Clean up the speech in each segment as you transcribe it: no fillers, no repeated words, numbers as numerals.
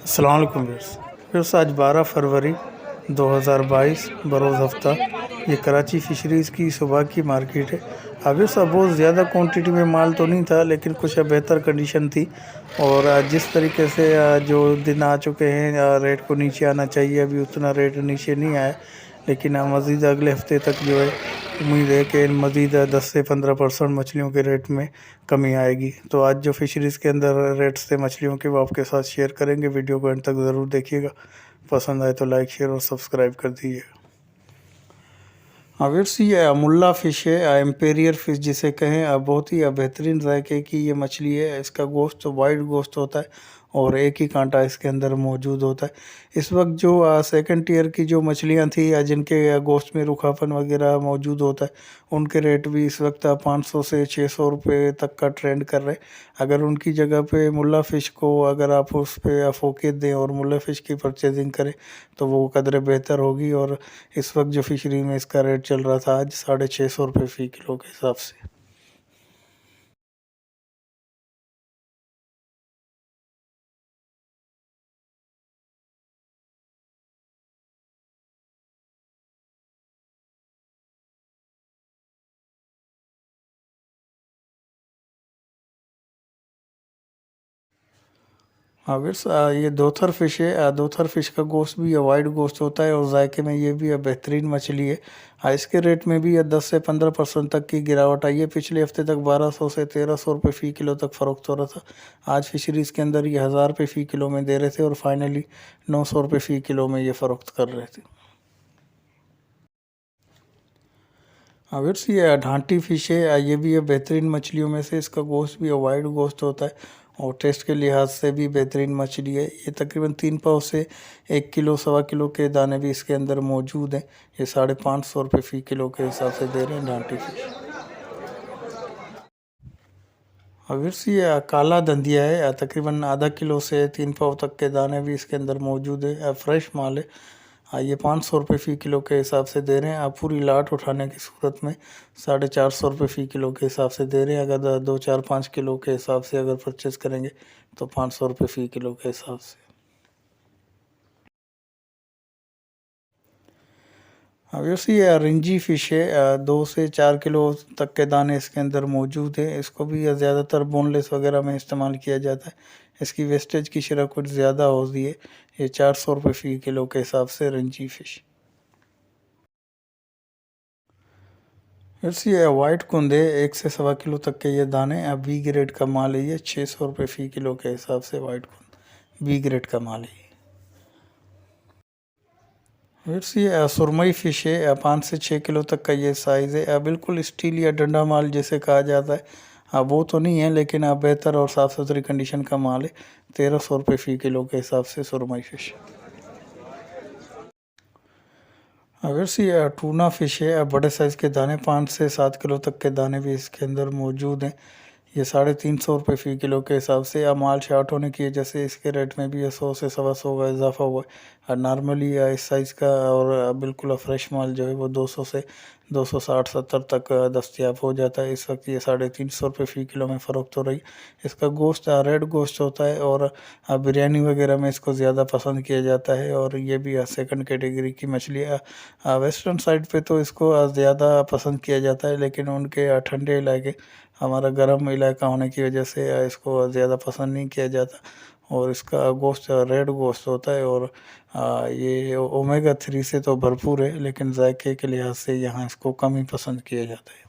अस्सलाम वालेकुम व्यूअर्स। आज 12 फरवरी 2022 बरोज़ हफ्ता। ये कराची फ़िशरीज़ की सुबह की मार्केट है। व्यूअर्स बहुत ज़्यादा क्वांटिटी में माल तो नहीं था, लेकिन कुछ बेहतर कंडीशन थी। और जिस तरीके से जो दिन आ चुके हैं, रेट को नीचे आना चाहिए, अभी उतना रेट नीचे नहीं आया। लेकिन मज़ीद अगले हफ्ते तक जो है उम्मीद है कि मज़ीद 10 से 15% मछलियों के रेट में कमी आएगी। तो आज जो फ़िशरीज़ के अंदर रेट्स थे मछलियों के, वो आपके साथ शेयर करेंगे। वीडियो को अंत तक ज़रूर देखिएगा। पसंद आए तो लाइक, शेयर और सब्सक्राइब कर दीजिएगा। व्यूअर्स, ये मुल्ला फ़िश है, एम्पेरियर फ़िश जिसे कहें। बहुत ही बेहतरीन जायके की ये मछली है। इसका गोश्त वाइट गोश्त होता है और एक ही कांटा इसके अंदर मौजूद होता है। इस वक्त जो सेकंड टियर की जो मछलियां थी या जिनके गोश्त में रूखापन वगैरह मौजूद होता है, उनके रेट भी इस वक्त 500 से 600 रुपये तक का ट्रेंड कर रहे हैं। अगर उनकी जगह पे मुल्ला फ़िश को अगर आप उस पर फोकेट दें और मुल्ला फ़िश की परचेजिंग करें तो वो कदर बेहतर होगी। और इस वक्त जो फिशरी में इसका रेट चल रहा था आज 650 रुपये फ़ी किलो के हिसाब से। हाँ वीर्स, ये दोथर फ़िश है। दोथर फ़िश का गोश्त भी वाइट गोश्त होता है और जायके में ये भी बेहतरीन मछली है। इसके रेट में भी 10 से 15% तक की गिरावट आई है। पिछले हफ्ते तक 1200 से 1300 रुपये फ़ी किलो तक फ़रोख्त हो रहा था। आज फिशरीज़ के अंदर ये 1000 रुपये फ़ी किलो में दे रहे थे और फाइनली 900 रुपये फ़ी किलो में ये फ़रोख्त कर रहे थे। वीर्स, ये ढांटी फ़िश है। ये भी बेहतरीन मछलियों में से। इसका गोश्त भी वाइट गोश्त होता है और टेस्ट के लिहाज से भी बेहतरीन मछली है। ये तकरीबन 3 पाव से 1 किलो सवा किलो के दाने भी इसके अंदर मौजूद हैं। ये 550 रुपये फ़ी किलो के हिसाब से दे रहे हैं ढांटी फ़िश। वीर्स, ये काला धंधिया है। तकरीबन आधा किलो से 3 पाव तक के दाने भी इसके अंदर मौजूद है। फ्रेश माल है। ये 500 रुपये फ़ी किलो के हिसाब से दे रहे हैं। आप पूरी लाट उठाने की सूरत में 450 रुपये फ़ी किलो के हिसाब से दे रहे हैं। अगर 2 4 5 किलो के हिसाब से अगर परचेज़ करेंगे तो 500 रुपये फ़ी किलो के हिसाब से। वैसे ये रिंजी फ़िश है। 2 से 4 किलो तक के दाने इसके अंदर मौजूद है। इसको भी ज़्यादातर बोनलेस वगैरह में इस्तेमाल किया जाता है। इसकी वेस्टेज की शरह कुछ ज़्यादा होती है। ये 400 रुपये फ़ी किलो के हिसाब से रिंजी फ़िश। वैसे ये वाइट कुंदे 1 से 1.25 किलो तक के ये दाने। बी ग्रेड का माल है। ये 600 रुपये फ़ी किलो के हिसाब से वाइट कुंद बी ग्रेड का माल है। वैसे ये सुरमई फ़िश है। 5 से 6 किलो तक का ये साइज़ है। बिल्कुल स्टील या डंडा माल जैसे कहा जाता है। वो तो नहीं है, लेकिन बेहतर और साफ़ सुथरी कंडीशन का माल है। 1300 रुपये फ़ी किलो के हिसाब से सुरमई फ़िश। वैसे ये टूना फ़िश है। बड़े साइज़ के दाने 5 से 7 किलो तक के दाने भी इसके अंदर मौजूद हैं। ये 350 रुपये फ़ी किलो के हिसाब से। माल शार्ट होने की वजह से इसके रेट में भी 100 से 125 का इजाफा हुआ है। नॉर्मली इस साइज़ का और बिल्कुल फ्रेश माल जो है वो 200 से 260-70 तक दस्तयाब हो जाता है। इस वक्त ये 350 रुपये फ़ी किलो में फ़रोख्त हो रही। इसका गोश्त रेड गोश्त होता है और बिरयानी वगैरह में इसको ज़्यादा पसंद किया जाता है। और ये भी सेकंड कैटेगरी की मछली है। वेस्टर्न साइड पे तो इसको ज़्यादा पसंद किया जाता है, लेकिन उनके ठंडे इलाके, हमारा गर्म इलाका होने की वजह से इसको ज़्यादा पसंद नहीं किया जाता। और इसका गोश्त रेड गोश्त होता है और ये ओमेगा 3 से तो भरपूर है, लेकिन जायके के लिहाज से यहाँ इसको कम ही पसंद किया जाता है।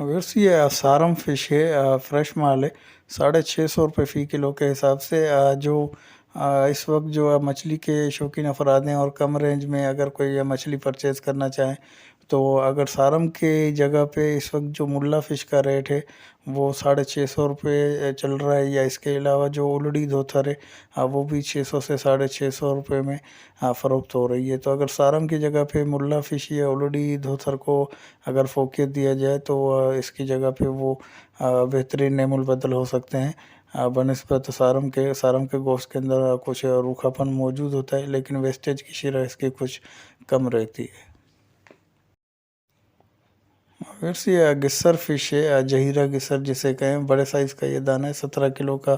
वैसे ये सारम फ़िश है। फ्रेश माल है। 650 रुपये फ़ी किलो के हिसाब से। जो इस वक्त जो मछली के शौकीन अफराद हैं और कम रेंज में अगर कोई मछली परचेज़ करना चाहें, तो अगर सारम के जगह पे इस वक्त जो मुल्ला फ़िश का रेट है वो 650 रुपये चल रहा है। या इसके अलावा जो उलड़ी धोथर है, वो भी 600 से 650 रुपये में फ़रोख्त हो रही है। तो अगर सारम की जगह पे मुल्ला फ़िश या उलड़ी धोथर को अगर फ़ोकियत दिया जाए तो इसकी जगह पे वो बेहतरीन नेमुल बदल हो सकते हैं। बनिस्बत सारम के गोश्त के अंदर कुछ रूखापन मौजूद होता है, लेकिन वेस्टेज की शरह इसकी कुछ कम रहती है। वैसे ये गिस्सर फ़िश है। जहीरा गिस्सर जिसे कहें। बड़े साइज़ का ये दाना है। 17 किलो का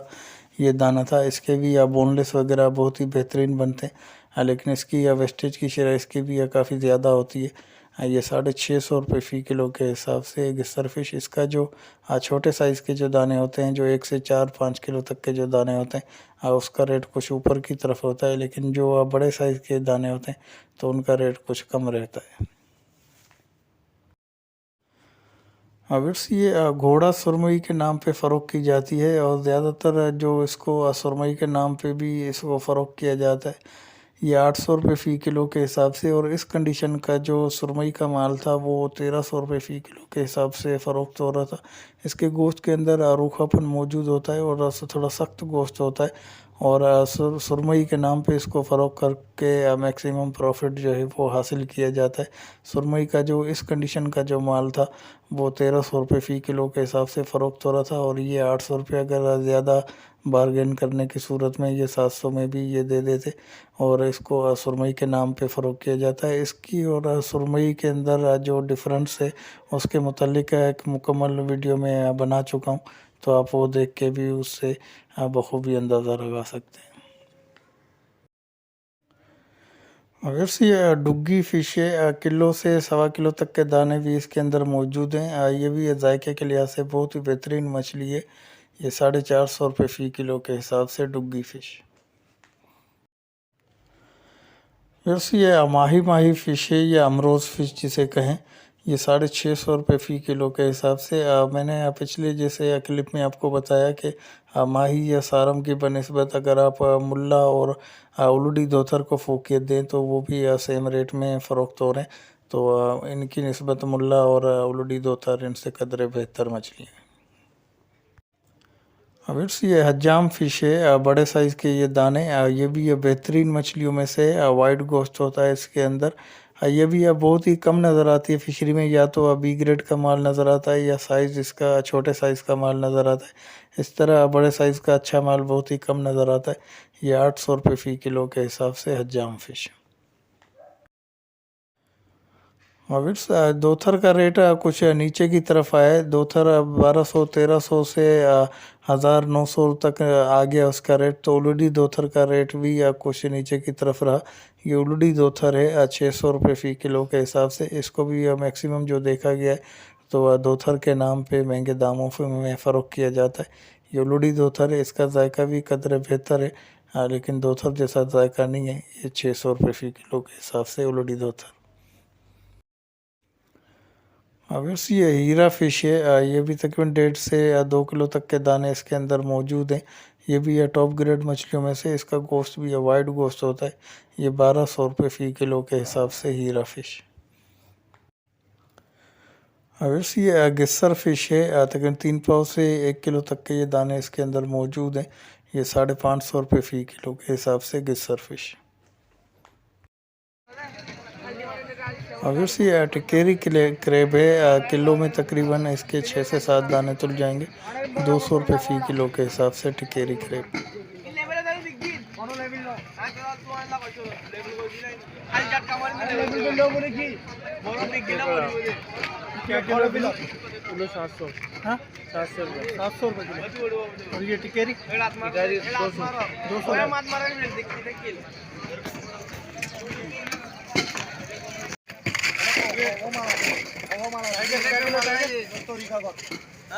ये दाना था। इसके भी या बोनलेस वगैरह बहुत ही बेहतरीन बनते हैं, लेकिन इसकी या वेस्टेज की शरह इसकी भी या काफ़ी ज़्यादा होती है। ये 650 रुपये फ़ी किलो के हिसाब से गिस्सर फिश। इसका जो छोटे साइज़ के जो दाने होते हैं, जो 1 से 4-5 किलो तक के जो दाने होते हैं, उसका रेट कुछ ऊपर की तरफ होता है, लेकिन जो बड़े साइज़ के दाने होते हैं तो उनका रेट कुछ कम रहता है। व्यूअर्स, ये घोड़ा सुरमई के नाम पे फ़रोख्त की जाती है, और ज़्यादातर जो इसको सुरमई के नाम पे भी इसको फ़रोख्त किया जाता है। ये 800 रुपये फ़ी किलो के हिसाब से, और इस कंडीशन का जो सुरमई का माल था वो 1300 रुपये फ़ी किलो के हिसाब से फ़रोख्त हो रहा था। इसके गोश्त के अंदर रूखापन मौजूद होता है और थोड़ा सख्त गोश्त होता है, और सुरमई के नाम पे इसको फ़रोख्त करके मैक्सिमम प्रॉफिट जो है वो हासिल किया जाता है। सुरमई का जो इस कंडीशन का जो माल था वो 1300 रुपये फ़ी किलो के हिसाब से फ़रोख्त हो रहा था, और ये 800 रुपये अगर ज़्यादा बारगेन करने की सूरत में ये 700 में भी ये दे देते, और इसको सुरमई के नाम पे फ़रोख्त किया जाता है। इसकी और सुरमई के अंदर जो डिफ़रेंस है उसके मुतालिक एक मुकम्मल वीडियो मैं बना चुका हूँ, तो आप वो देख के भी उससे बखूबी अंदाज़ा लगा सकते हैं। वैसे ये डुग्गी फ़िश है, किलो से सवा किलो तक के दाने भी इसके अंदर मौजूद हैं। ये भी जायके के लिहाज से बहुत ही बेहतरीन मछली है। ये 450 रुपये फ़ी किलो के हिसाब से डुग्गी फ़िश। वैसे ये माही फ़िश है, या अमरोज़ फ़िश जिसे कहें, ये 650 रुपये फ़ी किलो के हिसाब से। मैंने पिछले जैसे क्लिप में आपको बताया कि माही या सारम की बनिस्बत अगर आप मुल्ला और उलूडी धोतर को फ़ोकियत दें तो वो भी सेम रेट में फ़रोख्त हो रहे हैं। तो इनकी निस्बत मुल्ला और उलूडी धोतर इनसे कदरे बेहतर मछली है। व्यूअर्स, ये हज्जाम फ़िश है, बड़े साइज़ के ये दाने, ये भी ये बेहतरीन मछलियों में से वाइट गोश्त होता है इसके अंदर। ये भी बहुत ही कम नज़र आती है फिशरी में, या तो बी ग्रेड का माल नज़र आता है या साइज़ इसका छोटे साइज़ का माल नज़र आता है। इस तरह बड़े साइज़ का अच्छा माल बहुत ही कम नज़र आता है। ये 800 रुपये फ़ी किलो के हिसाब से हज्जाम फ़िश। व्यूअर्स, दोथर का रेट कुछ नीचे की तरफ आया है। दोथर 1200-1300 से 1900 तक आ गया उसका रेट। तो उलूडी दोथर का रेट भी कुछ नीचे की तरफ रहा। ये उलूडी दोथर है 600 रुपये फ़ी किलो के हिसाब से। इसको भी मैक्सिमम जो देखा गया है तो दोथर के नाम पे महंगे दामों में फ़रोख्त किया जाता है। ये उलूडी दोथर है, इसका जायका भी कदर बेहतर है, लेकिन दोथर जैसा जायका नहीं है। ये 600 रुपये फ़ी किलो के हिसाब से उलूडी दोथर। वैसे ये हीरा फ़िश है, ये भी तकरीबन 1.5 से 2 किलो तक के दाने इसके अंदर मौजूद हैं। ये भी है टॉप ग्रेड मछलियों में से। इसका गोश्त भी वाइट गोश्त होता है। ये 1200 रुपये फ़ी किलो के हिसाब से हीरा फ़िश। वैसे ये गिस्सर फ़िश है, तकरीबन 3 पाव से 1 किलो तक के ये दाने इसके अंदर मौजूद हैं। ये 550 रुपये फ़ी किलो के हिसाब से गिस्सर फ़िश। वैसे ये टिकेरी क्रेब है, किलो में तकरीबन इसके 6 से 7 दाने तुल जाएंगे। 200 रुपये फ़ी किलो के हिसाब से टिकेरी क्रेब। किलो 700। हाँ 700 रुपये किलो। और ये टिकेरी 200।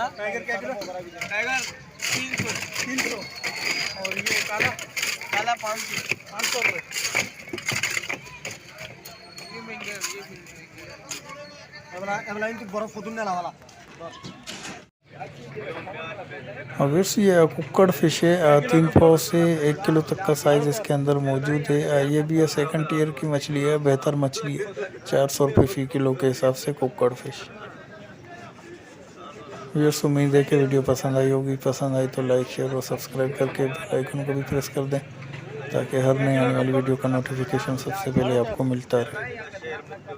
टाइगर क्या किलो? टाइगर 300। और ये काला 500 रुपये। ये महंगे बर्फ वाला। वैसे ये कुक्कड़ फ़िश है, 3 पाव से 1 किलो तक का साइज़ इसके अंदर मौजूद है। ये भी सेकंड टियर की मछली है, बेहतर मछली है। 400 रुपये फ़ी किलो के हिसाब से कुक्कड़ फ़िश। व्यूअर्स, उम्मीद है कि वीडियो पसंद आई होगी। पसंद आई तो लाइक शेयर और सब्सक्राइब करके बेल आइकन को भी प्रेस कर दें, ताकि हर नई आने वाली वीडियो का नोटिफिकेशन सबसे पहले आपको मिलता रहे।